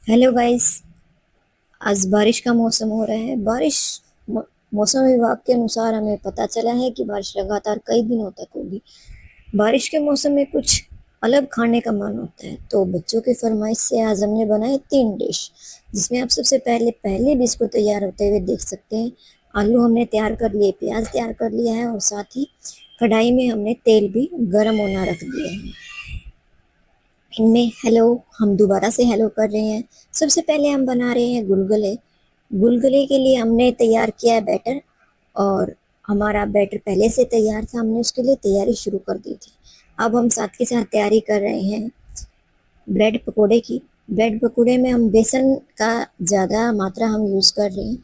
Hello guys. आज बारिश का मौसम हो रहा है। मौ- मौसम विभाग के अनुसार हमें पता चला है कि बारिश लगातार कई दिनों तक होगी। बारिश के मौसम में कुछ अलग खाने का मन होता है, तो बच्चों की फरमाइश से आज हमने बनाए 3 डिश, जिसमें आप सबसे पहले पहले डिश को तैयार होते हुए देख सकते हैं। आलू हमने तैयार कर लिए, प्याज तैयार कर लिया है और साथ ही कढ़ाई में हमने तेल भी गर्म होना रख दिया है। इनमें हेलो, हम दोबारा से हेलो कर रहे हैं। सबसे पहले हम बना रहे हैं गुलगुले। गुलगुले के लिए हमने तैयार किया है बैटर, और हमारा बैटर पहले से तैयार था, हमने उसके लिए तैयारी शुरू कर दी थी। अब हम साथ के साथ तैयारी कर रहे हैं ब्रेड पकोड़े की। ब्रेड पकोड़े में हम बेसन का ज़्यादा मात्रा हम यूज़ कर रहे हैं।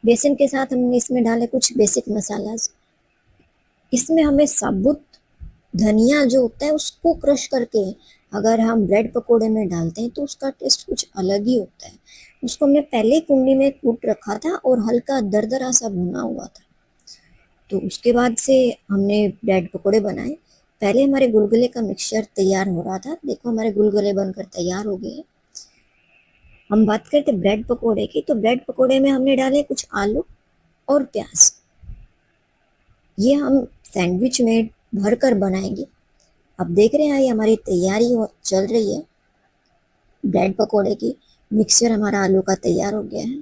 बेसन के साथ हमने इसमें डाले कुछ बेसिक मसाला। इसमें हमें साबुत धनिया जो होता है उसको क्रश करके अगर हम ब्रेड पकोड़े में डालते हैं तो उसका टेस्ट कुछ अलग ही होता है। उसको हमने पहले कुंडी में कूट रखा था और हल्का दरदरा सा भुना हुआ था। तो उसके बाद से हमने ब्रेड पकोड़े बनाए। पहले हमारे गुलगुले का मिक्सचर तैयार हो रहा था। देखो हमारे गुलगुले बनकर तैयार हो गए। हम बात करते ब्रेड पकोड़े की, तो ब्रेड पकोड़े में हमने डाले कुछ आलू और प्याज। ये हम सैंडविच में भरकर बनाएंगे। अब देख रहे हैं ये हमारी तैयारी चल रही है ब्रेड पकोड़े की। मिक्सचर हमारा आलू का तैयार हो गया है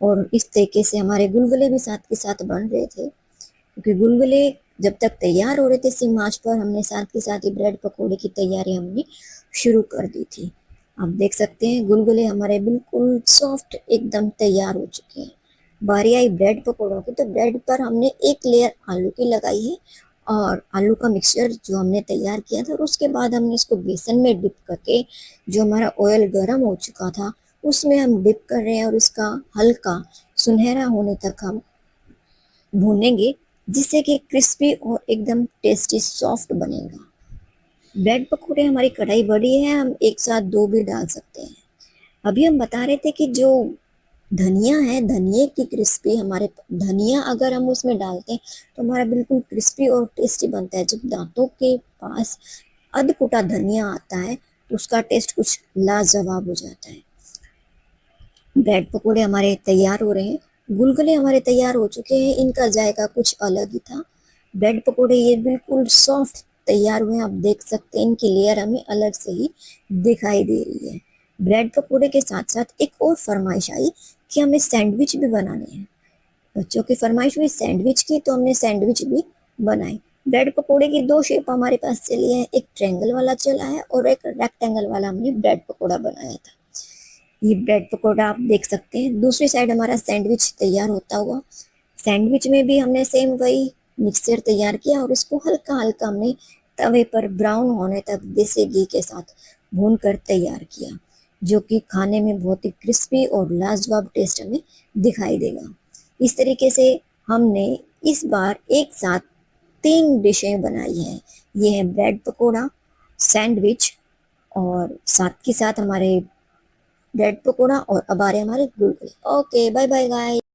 और इस तरीके से हमारे गुलगुले भी साथ के साथ बन रहे थे, क्योंकि गुलगुले जब तक तैयार हो रहे थे सिम आंच पर, हमने साथ के साथ ही ब्रेड पकोड़े की तैयारी हमने शुरू कर दी थी। आप देख सकते हैं गुलगुले हमारे बिल्कुल सॉफ्ट एकदम तैयार हो चुके हैं। बारी आई ब्रेड पकोड़ों की, तो ब्रेड पर हमने एक लेयर आलू की लगाई है और आलू का मिक्सचर जो हमने तैयार किया था, और उसके बाद हमने इसको बेसन में डिप करके, जो हमारा ऑयल गर्म हो चुका था उसमें हम डिप कर रहे हैं और इसका हल्का सुनहरा होने तक हम भूनेंगे, जिससे कि क्रिस्पी और एकदम टेस्टी सॉफ्ट बनेगा। ब्रेड पकौड़े हमारी कढ़ाई बड़ी है, हम एक साथ दो भी डाल सकते हैं। अभी हम बता रहे थे कि जो धनिया है, धनिए की क्रिस्पी, हमारे धनिया अगर हम उसमें डालते हैं तो हमारा बिल्कुल क्रिस्पी और टेस्टी बनता है। जब दांतों के पास अधकुटा धनिया आता है तो उसका टेस्ट कुछ लाजवाब हो जाता है। ब्रेड पकोड़े हमारे तैयार हो रहे हैं। गुलगुले हमारे तैयार हो चुके हैं। इनका जायका कुछ अलग ही था। ब्रेड पकोड़े ये बिल्कुल सॉफ्ट तैयार हुए हैं। आप देख सकते हैं इनकी लेयर हमें अलग से ही दिखाई दे रही है। ब्रेड पकोड़े के साथ साथ एक और फरमाइश आई कि हमें सैंडविच भी बनाने हैं। बच्चों की फरमाइश हुई सैंडविच की, तो हमने सैंडविच भी बनाए। ब्रेड पकोड़े की दो शेप हमारे पास चली है, एक ट्रायंगल वाला चला है और एक रेक्टेंगल वाला हमने ब्रेड पकोड़ा बनाया था। ये ब्रेड पकोड़ा आप देख सकते हैं। दूसरी साइड हमारा सैंडविच तैयार होता हुआ। सैंडविच में भी हमने सेम वही मिक्सचर तैयार किया और इसको हल्का हल्का हमने तवे पर ब्राउन होने तक देसी घी के साथ भून कर तैयार किया, जो कि खाने में बहुत ही क्रिस्पी और लाजवाब टेस्ट हमें दिखाई देगा। इस तरीके से हमने इस बार एक साथ 3 डिशें बनाई हैं। ये है ब्रेड पकोड़ा, सैंडविच और साथ के साथ हमारे ब्रेड पकोड़ा, और अब आ रहे हमारे गुलगुले। Okay, bye bye guys.